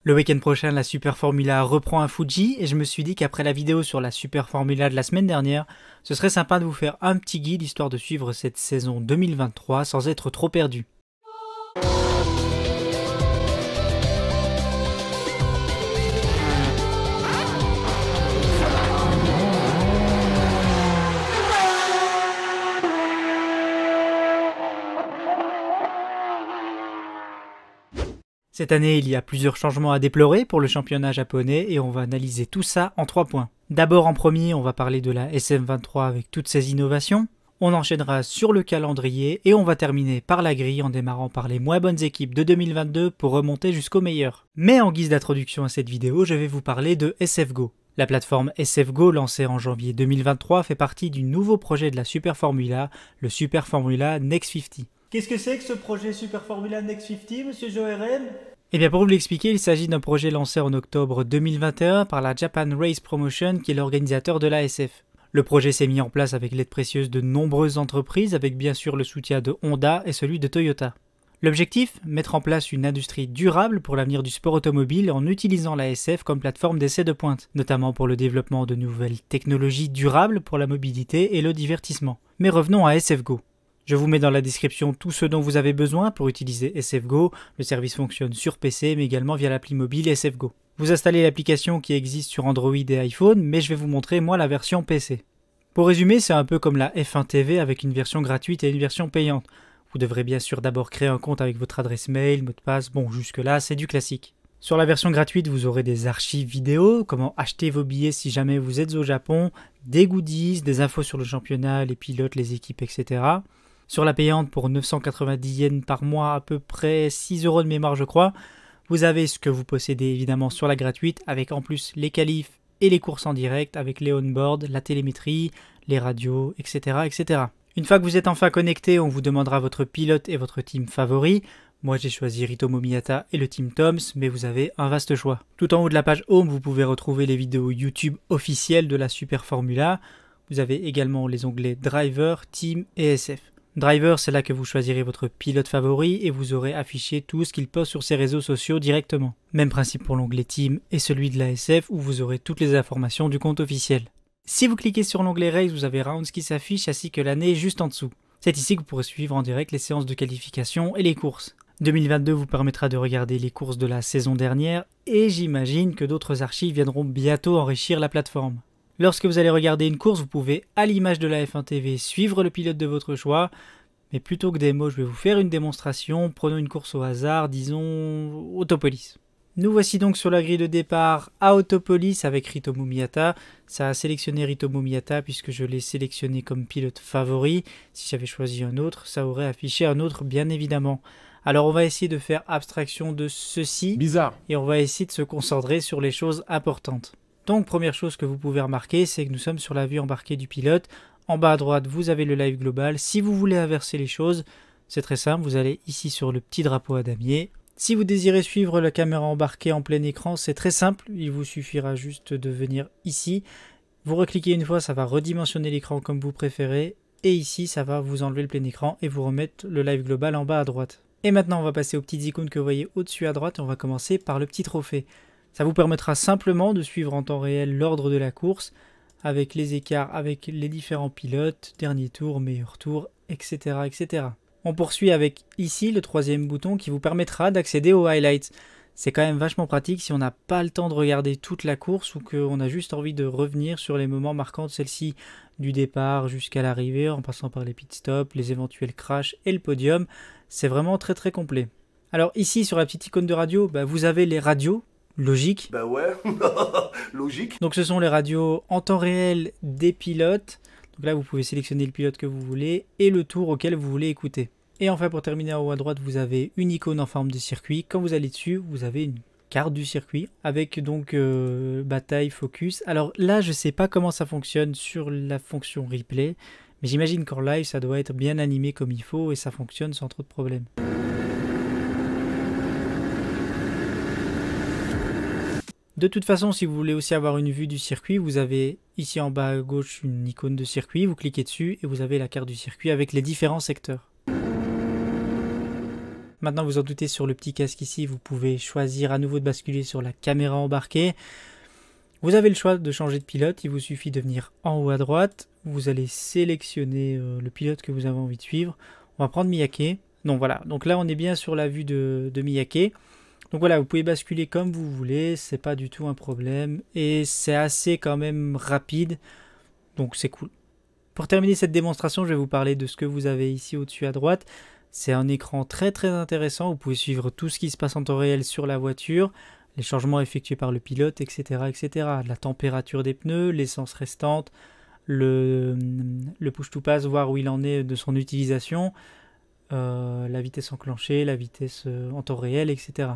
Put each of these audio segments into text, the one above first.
Le week-end prochain, la Super Formula reprend à Fuji et je me suis dit qu'après la vidéo sur la Super Formula de la semaine dernière, ce serait sympa de vous faire un petit guide histoire de suivre cette saison 2023 sans être trop perdu. Cette année, il y a plusieurs changements à déplorer pour le championnat japonais et on va analyser tout ça en 3 points. D'abord en premier, on va parler de la SM23 avec toutes ses innovations. On enchaînera sur le calendrier et on va terminer par la grille en démarrant par les moins bonnes équipes de 2022 pour remonter jusqu'aux meilleures. Mais en guise d'introduction à cette vidéo, je vais vous parler de SFGO. La plateforme SFGO lancée en janvier 2023 fait partie du nouveau projet de la Super Formula, le Super Formula Next 50. Qu'est-ce que c'est que ce projet Super Formula Next 50, monsieur Joeren? Eh bien pour vous l'expliquer, il s'agit d'un projet lancé en octobre 2021 par la Japan Race Promotion qui est l'organisateur de l'ASF. Le projet s'est mis en place avec l'aide précieuse de nombreuses entreprises avec bien sûr le soutien de Honda et celui de Toyota. L'objectif, mettre en place une industrie durable pour l'avenir du sport automobile en utilisant l'ASF comme plateforme d'essai de pointe, notamment pour le développement de nouvelles technologies durables pour la mobilité et le divertissement. Mais revenons à SFGO. Je vous mets dans la description tout ce dont vous avez besoin pour utiliser SFGO. Le service fonctionne sur PC mais également via l'appli mobile SFGO. Vous installez l'application qui existe sur Android et iPhone, mais je vais vous montrer moi la version PC. Pour résumer, c'est un peu comme la F1 TV avec une version gratuite et une version payante. Vous devrez bien sûr d'abord créer un compte avec votre adresse mail, mot de passe, bon jusque là c'est du classique. Sur la version gratuite, vous aurez des archives vidéo, comment acheter vos billets si jamais vous êtes au Japon, des goodies, des infos sur le championnat, les pilotes, les équipes, etc. Sur la payante, pour 990 yens par mois, à peu près 6 € de mémoire je crois, vous avez ce que vous possédez évidemment sur la gratuite, avec en plus les qualifs et les courses en direct, avec les on-board, la télémétrie, les radios, etc., etc. Une fois que vous êtes enfin connecté, on vous demandera votre pilote et votre team favori. Moi j'ai choisi Ritomo Miyata et le team Toms, mais vous avez un vaste choix. Tout en haut de la page Home, vous pouvez retrouver les vidéos YouTube officielles de la Super Formula. Vous avez également les onglets Driver, Team et SF. Driver, c'est là que vous choisirez votre pilote favori et vous aurez affiché tout ce qu'il poste sur ses réseaux sociaux directement. Même principe pour l'onglet Team et celui de la SF où vous aurez toutes les informations du compte officiel. Si vous cliquez sur l'onglet Race, vous avez Rounds qui s'affiche ainsi que l'année juste en dessous. C'est ici que vous pourrez suivre en direct les séances de qualification et les courses. 2022 vous permettra de regarder les courses de la saison dernière et j'imagine que d'autres archives viendront bientôt enrichir la plateforme. Lorsque vous allez regarder une course, vous pouvez, à l'image de la F1 TV, suivre le pilote de votre choix. Mais plutôt que des mots, je vais vous faire une démonstration. Prenons une course au hasard, disons Autopolis. Nous voici donc sur la grille de départ à Autopolis avec Ritomo Miyata. Ça a sélectionné Ritomo Miyata puisque je l'ai sélectionné comme pilote favori. Si j'avais choisi un autre, ça aurait affiché un autre bien évidemment. Alors on va essayer de faire abstraction de ceci. Bizarre. Et on va essayer de se concentrer sur les choses importantes. Donc première chose que vous pouvez remarquer, c'est que nous sommes sur la vue embarquée du pilote. En bas à droite, vous avez le live global. Si vous voulez inverser les choses, c'est très simple, vous allez ici sur le petit drapeau à damier. Si vous désirez suivre la caméra embarquée en plein écran, c'est très simple, il vous suffira juste de venir ici. Vous recliquez une fois, ça va redimensionner l'écran comme vous préférez. Et ici, ça va vous enlever le plein écran et vous remettre le live global en bas à droite. Et maintenant, on va passer aux petites icônes que vous voyez au-dessus à droite et on va commencer par le petit trophée. Ça vous permettra simplement de suivre en temps réel l'ordre de la course, avec les écarts, avec les différents pilotes, dernier tour, meilleur tour, etc., etc. On poursuit avec ici le troisième bouton qui vous permettra d'accéder aux highlights. C'est quand même vachement pratique si on n'a pas le temps de regarder toute la course ou qu'on a juste envie de revenir sur les moments marquants de celle-ci, du départ jusqu'à l'arrivée, en passant par les pit stops, les éventuels crashs et le podium. C'est vraiment très très complet. Alors ici sur la petite icône de radio, vous avez les radios. Logique. Bah ouais, logique. Donc ce sont les radios en temps réel des pilotes. Donc là vous pouvez sélectionner le pilote que vous voulez et le tour auquel vous voulez écouter. Et enfin pour terminer en haut à droite vous avez une icône en forme de circuit. Quand vous allez dessus vous avez une carte du circuit avec donc bataille, focus. Alors là je sais pas comment ça fonctionne sur la fonction replay. Mais j'imagine qu'en live ça doit être bien animé comme il faut et ça fonctionne sans trop de problèmes. De toute façon, si vous voulez aussi avoir une vue du circuit, vous avez ici en bas à gauche une icône de circuit, vous cliquez dessus et vous avez la carte du circuit avec les différents secteurs. Maintenant, vous en doutez, sur le petit casque ici, vous pouvez choisir à nouveau de basculer sur la caméra embarquée. Vous avez le choix de changer de pilote, il vous suffit de venir en haut à droite. Vous allez sélectionner le pilote que vous avez envie de suivre. On va prendre Miyake. Donc voilà, donc là on est bien sur la vue de Miyake. Donc voilà, vous pouvez basculer comme vous voulez, c'est pas du tout un problème. Et c'est assez quand même rapide, donc c'est cool. Pour terminer cette démonstration, je vais vous parler de ce que vous avez ici au-dessus à droite. C'est un écran très très intéressant, vous pouvez suivre tout ce qui se passe en temps réel sur la voiture, les changements effectués par le pilote, etc. etc. La température des pneus, l'essence restante, le push to pass, voir où il en est de son utilisation, la vitesse enclenchée, la vitesse en temps réel, etc.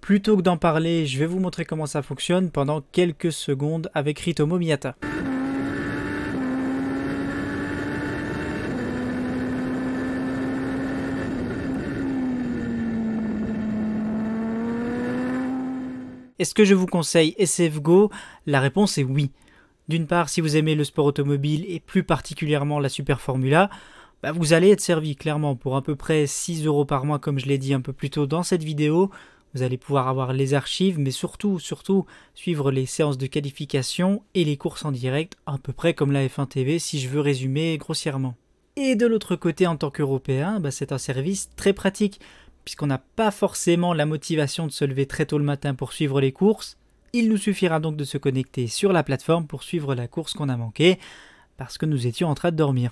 Plutôt que d'en parler, je vais vous montrer comment ça fonctionne pendant quelques secondes avec Ritomo Miyata. Est-ce que je vous conseille SF Go? La réponse est oui. D'une part, si vous aimez le sport automobile et plus particulièrement la Super Formula, vous allez être servi clairement pour à peu près 6 € par mois comme je l'ai dit un peu plus tôt dans cette vidéo. Vous allez pouvoir avoir les archives, mais surtout suivre les séances de qualification et les courses en direct, à peu près comme la F1 TV si je veux résumer grossièrement. Et de l'autre côté, en tant qu'Européen, c'est un service très pratique, puisqu'on n'a pas forcément la motivation de se lever très tôt le matin pour suivre les courses. Il nous suffira donc de se connecter sur la plateforme pour suivre la course qu'on a manquée, parce que nous étions en train de dormir.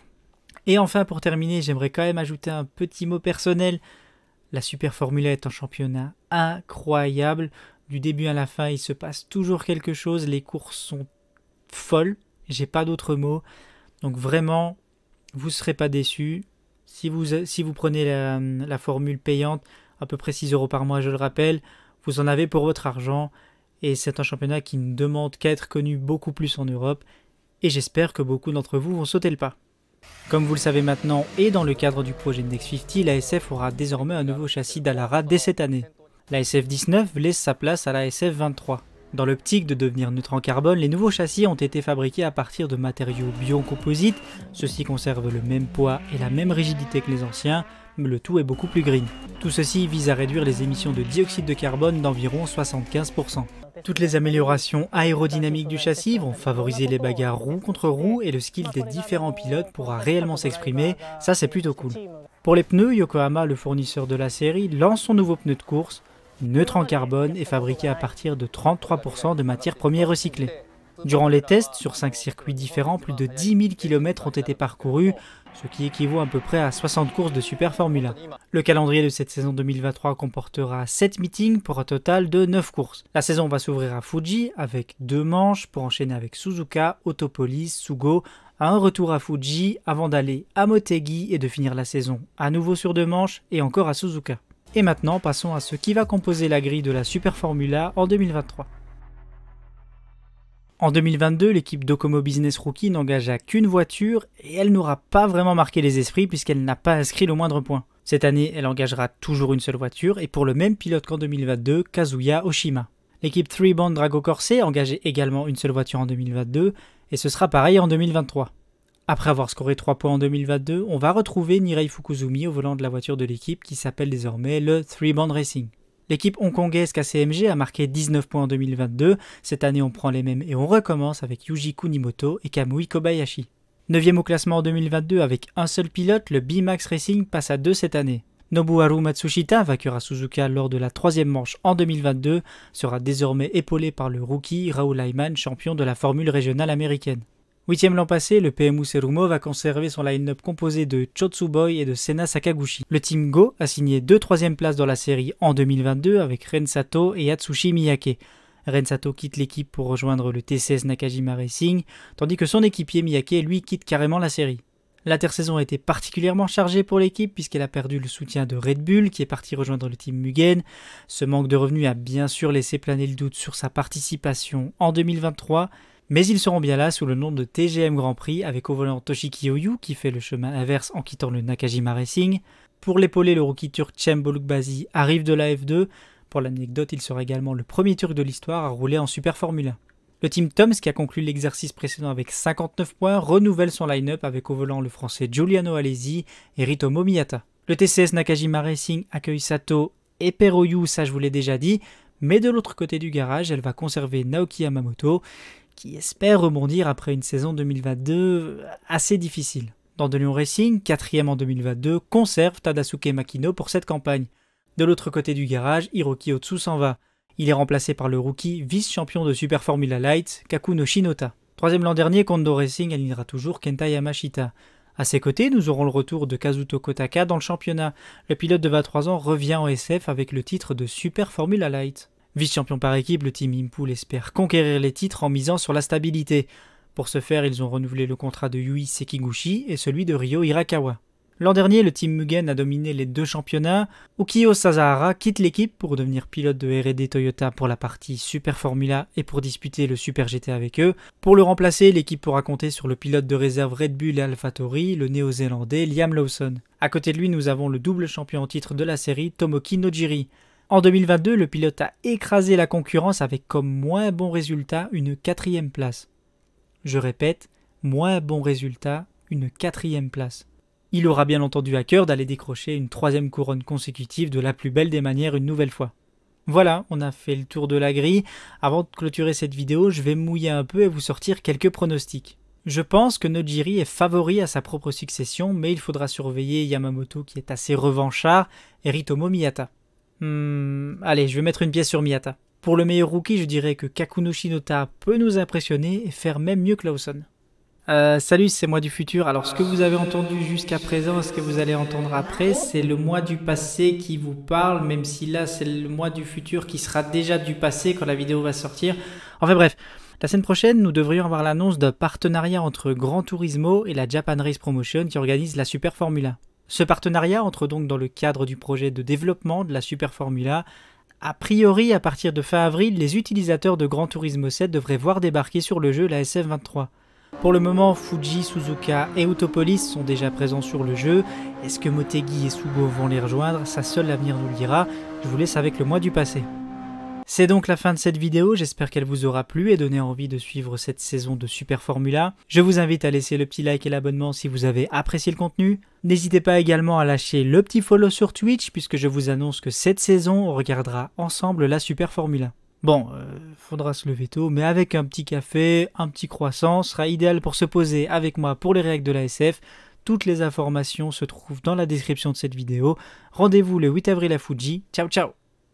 Et enfin, pour terminer, j'aimerais quand même ajouter un petit mot personnel. La Super Formula est un championnat incroyable. Du début à la fin, il se passe toujours quelque chose. Les courses sont folles. J'ai pas d'autres mots. Donc vraiment, vous ne serez pas déçus. Si vous prenez la formule payante, à peu près 6 € par mois, je le rappelle, vous en avez pour votre argent. Et c'est un championnat qui ne demande qu'à être connu beaucoup plus en Europe. Et j'espère que beaucoup d'entre vous vont sauter le pas. Comme vous le savez maintenant, et dans le cadre du projet Next 50, la SF aura désormais un nouveau châssis Dallara dès cette année. La SF19 laisse sa place à la SF23. Dans l'optique de devenir neutre en carbone, les nouveaux châssis ont été fabriqués à partir de matériaux biocomposites. Ceux-ci conservent le même poids et la même rigidité que les anciens, mais le tout est beaucoup plus green. Tout ceci vise à réduire les émissions de dioxyde de carbone d'environ 75%. Toutes les améliorations aérodynamiques du châssis vont favoriser les bagarres roue contre roue et le skill des différents pilotes pourra réellement s'exprimer, ça c'est plutôt cool. Pour les pneus, Yokohama, le fournisseur de la série, lance son nouveau pneu de course, neutre en carbone et fabriqué à partir de 33% de matières premières recyclées. Durant les tests, sur 5 circuits différents, plus de 10 000 km ont été parcourus, ce qui équivaut à peu près à 60 courses de Super Formula. Le calendrier de cette saison 2023 comportera 7 meetings pour un total de 9 courses. La saison va s'ouvrir à Fuji avec 2 manches pour enchaîner avec Suzuka, Autopolis, Sugo, à un retour à Fuji avant d'aller à Motegi et de finir la saison à nouveau sur 2 manches et encore à Suzuka. Et maintenant, passons à ce qui va composer la grille de la Super Formula en 2023. En 2022, l'équipe Docomo Business Rookie n'engagea qu'une voiture et elle n'aura pas vraiment marqué les esprits puisqu'elle n'a pas inscrit le moindre point. Cette année, elle engagera toujours une seule voiture et pour le même pilote qu'en 2022, Kazuya Oshima. L'équipe 3Band Drago Corse engageait également une seule voiture en 2022 et ce sera pareil en 2023. Après avoir scoré 3 points en 2022, on va retrouver Nirei Fukuzumi au volant de la voiture de l'équipe qui s'appelle désormais le 3Band Racing. L'équipe hongkongaise KCMG a marqué 19 points en 2022, cette année on prend les mêmes et on recommence avec Yuji Kunimoto et Kamui Kobayashi. 9e au classement en 2022 avec un seul pilote, le B-Max Racing passe à 2 cette année. Nobuharu Matsushita, vainqueur à Suzuka lors de la 3e manche en 2022, sera désormais épaulé par le rookie Raoul Ayman, champion de la formule régionale américaine. 8e l'an passé, le PMU Serumo va conserver son line-up composé de Chotsuboy et de Sena Sakaguchi. Le Team Go a signé 2 3e places dans la série en 2022 avec Ren Sato et Atsushi Miyake. Ren Sato quitte l'équipe pour rejoindre le TCS Nakajima Racing, tandis que son équipier Miyake, lui, quitte carrément la série. L'intersaison a été particulièrement chargée pour l'équipe puisqu'elle a perdu le soutien de Red Bull qui est parti rejoindre le Team Mugen. Ce manque de revenus a bien sûr laissé planer le doute sur sa participation en 2023, mais ils seront bien là sous le nom de TGM Grand Prix avec au volant Toshiki Oyu qui fait le chemin inverse en quittant le Nakajima Racing. Pour l'épauler, le rookie turc Cem Bolukbazi arrive de la F2. Pour l'anecdote, il sera également le premier turc de l'histoire à rouler en Super Formula. Le Team Toms, qui a conclu l'exercice précédent avec 59 points, renouvelle son line-up avec au volant le français Giuliano Alesi et Ritomo Miyata. Le TCS Nakajima Racing accueille Sato et Peroyu, ça je vous l'ai déjà dit, mais de l'autre côté du garage, elle va conserver Naoki Yamamoto, qui espère rebondir après une saison 2022 assez difficile. Dans De Lyon Racing, 4e en 2022, conserve Tadasuke Makino pour cette campagne. De l'autre côté du garage, Hiroki Otsu s'en va. Il est remplacé par le rookie vice-champion de Super Formula Light, Kakuno Shinota. 3e l'an dernier, Kondo Racing alignera toujours Kenta Yamashita. À ses côtés, nous aurons le retour de Kazuto Kotaka dans le championnat. Le pilote de 23 ans revient en SF avec le titre de Super Formula Light. Vice-champion par équipe, le team Impul espère conquérir les titres en misant sur la stabilité. Pour ce faire, ils ont renouvelé le contrat de Yui Sekiguchi et celui de Ryo Hirakawa. L'an dernier, le team Mugen a dominé les 2 championnats. Ukio Sasahara quitte l'équipe pour devenir pilote de R&D Toyota pour la partie Super Formula et pour disputer le Super GT avec eux. Pour le remplacer, l'équipe pourra compter sur le pilote de réserve Red Bull et AlphaTauri, le néo-zélandais Liam Lawson. À côté de lui, nous avons le double champion en titre de la série, Tomoki Nojiri. En 2022, le pilote a écrasé la concurrence avec comme moins bon résultat une 4e place. Je répète, moins bon résultat, une 4e place. Il aura bien entendu à cœur d'aller décrocher une 3e couronne consécutive de la plus belle des manières une nouvelle fois. Voilà, on a fait le tour de la grille. Avant de clôturer cette vidéo, je vais me mouiller un peu et vous sortir quelques pronostics. Je pense que Nojiri est favori à sa propre succession, mais il faudra surveiller Yamamoto qui est assez revanchard et Ritomo Miyata. Allez, je vais mettre une pièce sur Miyata. Pour le meilleur rookie, je dirais que Kakuno Shinota peut nous impressionner et faire même mieux que Lawson. Salut, c'est moi du futur. Alors ce que vous avez entendu jusqu'à présent, ce que vous allez entendre après, c'est le moi du passé qui vous parle, même si là c'est le moi du futur qui sera déjà du passé quand la vidéo va sortir. Enfin bref, la semaine prochaine, nous devrions avoir l'annonce d'un partenariat entre Gran Turismo et la Japan Race Promotion qui organise la Super Formula. Ce partenariat entre donc dans le cadre du projet de développement de la Super Formula. A priori, à partir de fin avril, les utilisateurs de Gran Turismo 7 devraient voir débarquer sur le jeu la SF23. Pour le moment, Fuji, Suzuka et Autopolis sont déjà présents sur le jeu. Est-ce que Motegi et Sugo vont les rejoindre? Ça, seul l'avenir nous le dira. Je vous laisse avec le mois du passé. C'est donc la fin de cette vidéo, j'espère qu'elle vous aura plu et donné envie de suivre cette saison de Super Formula. Je vous invite à laisser le petit like et l'abonnement si vous avez apprécié le contenu. N'hésitez pas également à lâcher le petit follow sur Twitch puisque je vous annonce que cette saison, on regardera ensemble la Super Formula. Bon, faudra se lever tôt, mais avec un petit café, un petit croissant, sera idéal pour se poser avec moi pour les règles de la SF. Toutes les informations se trouvent dans la description de cette vidéo. Rendez-vous le 8 avril à Fuji. Ciao ciao!